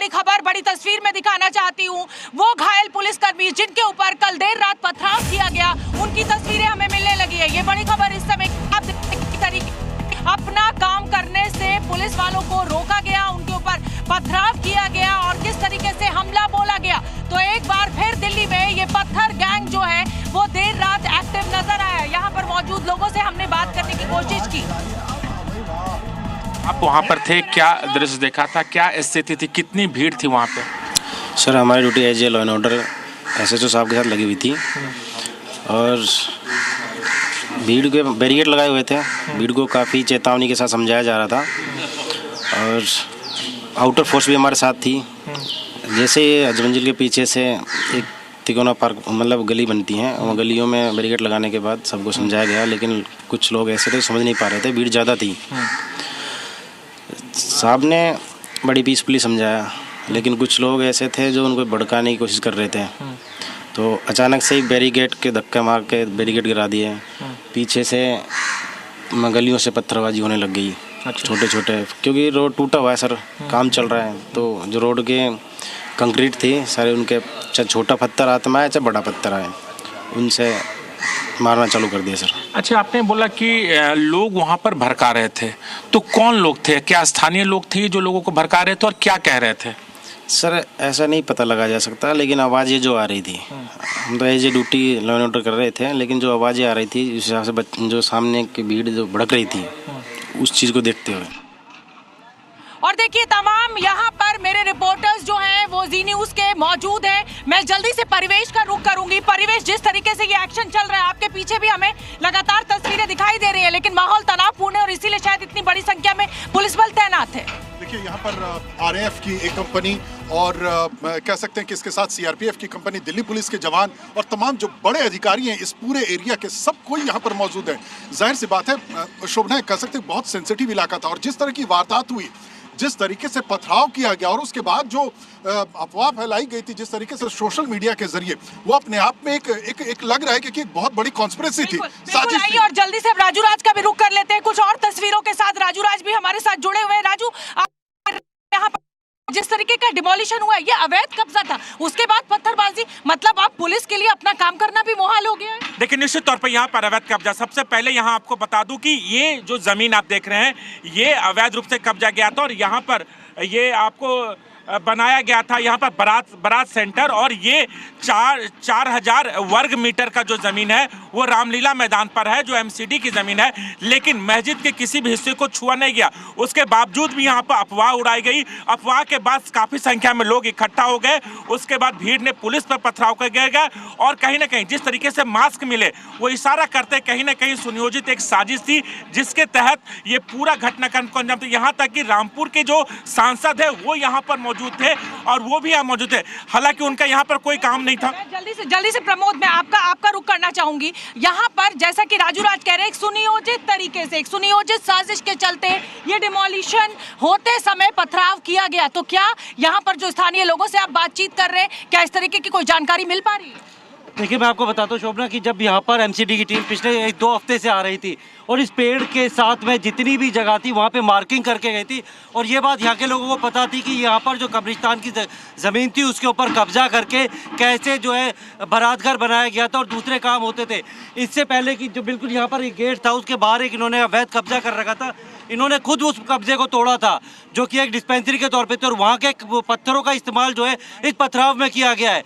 बड़ी खबर, बड़ी तस्वीर में दिखाना चाहती हूँ। वो घायल पुलिसकर्मी जिनके ऊपर कल देर रात पथराव किया गया, उनकी तस्वीरें हमें मिलने लगी है। ये बड़ी खबर इस समय आप तरीके अपना काम करने से पुलिस वालों को रोका गया, उनके ऊपर पथराव किया गया और किस तरीके से हमला बोला गया। तो एक बार फिर दिल्ली में ये पत्थर गैंग जो है वो देर रात एक्टिव नजर आया। यहाँ पर मौजूद लोगों से हमने बात करने की कोशिश की। आप वहाँ पर थे, क्या दृश्य देखा था, क्या स्थिति थी, कितनी भीड़ थी वहाँ पे? सर हमारी duty as a law and order SHO साहब के साथ लगी हुई थी और भीड़ के बैरिकेड लगाए हुए थे। भीड़ को काफ़ी चेतावनी के साथ समझाया जा रहा था और आउटर फोर्स भी हमारे साथ थी। जैसे हजमंजिल के पीछे से एक तिकोना पार्क मतलब गली बनती हैं, वो गलियों में बैरिकेड लगाने के बाद सबको समझाया गया, लेकिन कुछ लोग ऐसे थे समझ नहीं पा रहे थे, भीड़ ज़्यादा थी। साहब ने बड़ी पीसफुली समझाया, लेकिन कुछ लोग ऐसे थे जो उनको भड़काने की कोशिश कर रहे थे। तो अचानक से ही बैरिकेड के धक्का मार के बैरिकेड गिरा दिए। पीछे से गलियों से पत्थरबाजी होने लग गई। अच्छा। छोटे छोटे, क्योंकि रोड टूटा हुआ है सर, काम चल रहा है, तो जो रोड के कंक्रीट थी सारे उनके, चाहे छोटा पत्थर आता है चाहे बड़ा पत्थर आए, उनसे मारना चालू कर दिया सर। अच्छा, आपने बोला कि लोग वहाँ पर भड़का रहे थे, तो कौन लोग थे? क्या स्थानीय लोग थे जो लोगों को भड़का रहे थे और क्या कह रहे थे? सर ऐसा नहीं पता लगा जा सकता, लेकिन आवाज़ें जो आ रही थी, हम तो as a duty law and order कर रहे थे, लेकिन जो आवाज़ें आ रही थी उस हिसाब से जो सामने की भीड़ जो भड़क रही थी, उस चीज़ को देखते हुए। और देखिए तमाम यहाँ पर मेरे रिपोर्टर्स जो हैं वो जी न्यूज़ के मौजूद हैं। मैं जल्दी से परिवेश का रुख करूंगी। परिवेश, जिस तरीके से ये एक्शन चल रहा है, आपके पीछे भी हमें लगातार तस्वीरें दिखाई दे रही है, लेकिन माहौल तनावपूर्ण है और इसीलिए शायद इतनी बड़ी संख्या में पुलिस बल तैनात है। देखिए यहाँ पर RAF की एक कंपनी और कह सकते हैं कि इसके साथ CRPF की कंपनी, दिल्ली पुलिस के जवान और तमाम जो बड़े अधिकारी हैं इस पूरे एरिया के, सब कोई यहाँ पर मौजूद है। जाहिर सी बात है शोभना, कह सकते हैं बहुत सेंसिटिव इलाका था और जिस तरह की वारदात हुई, जिस तरीके से पथराव किया गया और उसके बाद जो अफवाह फैलाई गई थी जिस तरीके से सोशल मीडिया के जरिए, वो अपने आप में एक लग रहा है कि एक बहुत बड़ी कॉन्स्पिरेसी थी, साजिश थी। और जल्दी से राजू राज का भी रुख कर लेते हैं कुछ और तस्वीरों के साथ। राजू राज भी हमारे साथ जुड़े हुए हैं। राजू, यहाँ पर जिस तरीके का डिमोलिशन हुआ है, ये अवैध कब्जा था, उसके बाद पत्थरबाजी, मतलब आप पुलिस के लिए अपना काम करना भी मुहाल हो गया है। देखिए, निश्चित तौर पर यहाँ पर अवैध कब्जा, सबसे पहले यहाँ आपको बता दूं कि ये जो जमीन आप देख रहे हैं ये अवैध रूप से कब्जा गया था और यहाँ पर ये आपको बनाया गया था यहाँ पर बारात सेंटर, और ये 4,000 वर्ग मीटर का जो ज़मीन है वो रामलीला मैदान पर है, जो MCD की ज़मीन है, लेकिन मस्जिद के किसी भी हिस्से को छुआ नहीं गया। उसके बावजूद भी यहाँ पर अफवाह उड़ाई गई। अफवाह के बाद काफ़ी संख्या में लोग इकट्ठा हो गए। उसके बाद भीड़ ने पुलिस पर पथराव कर गया और कहीं ना कहीं जिस तरीके से मास्क मिले वो इशारा करते कहीं ना कहीं सुनियोजित एक साजिश थी, जिसके तहत ये पूरा घटनाक्रम को अंजाम दिया। यहाँ तक कि रामपुर के जो सांसद है वो यहाँ पर मौजूद थे और वो भी यहाँ मौजूद थे, हालांकि उनका यहाँ पर कोई काम नहीं था। जल्दी से प्रमोद, मैं आपका रुख करना चाहूंगी। यहाँ पर जैसा कि राजू राज कह रहे हैं, एक सुनियोजित तरीके से, एक सुनियोजित साजिश के चलते ये डिमोलिशन होते समय पथराव किया गया, तो क्या यहाँ पर जो स्थानीय लोगों से आप बातचीत कर रहे हैं, क्या इस तरीके की कोई जानकारी मिल पा रही है? देखिए, मैं आपको बताता हूँ शोभना कि जब यहाँ पर MCD की टीम पिछले 1-2 हफ्ते से आ रही थी और इस पेड़ के साथ में जितनी भी जगह थी वहाँ पे मार्किंग करके गई थी, और ये बात यहाँ के लोगों को पता थी कि यहाँ पर जो कब्रिस्तान की ज़मीन थी उसके ऊपर कब्जा करके कैसे जो है बारात घर बनाया गया था और दूसरे काम होते थे। इससे पहले कि जो बिल्कुल यहाँ पर एक गेट था उसके बाहर एक इन्होंने अवैध कब्जा कर रखा था। इन्होंने खुद उस कब्जे को तोड़ा था जो कि एक डिस्पेंसरी के तौर पे थे, और वहाँ के पत्थरों का इस्तेमाल जो है इस पथराव में किया गया है।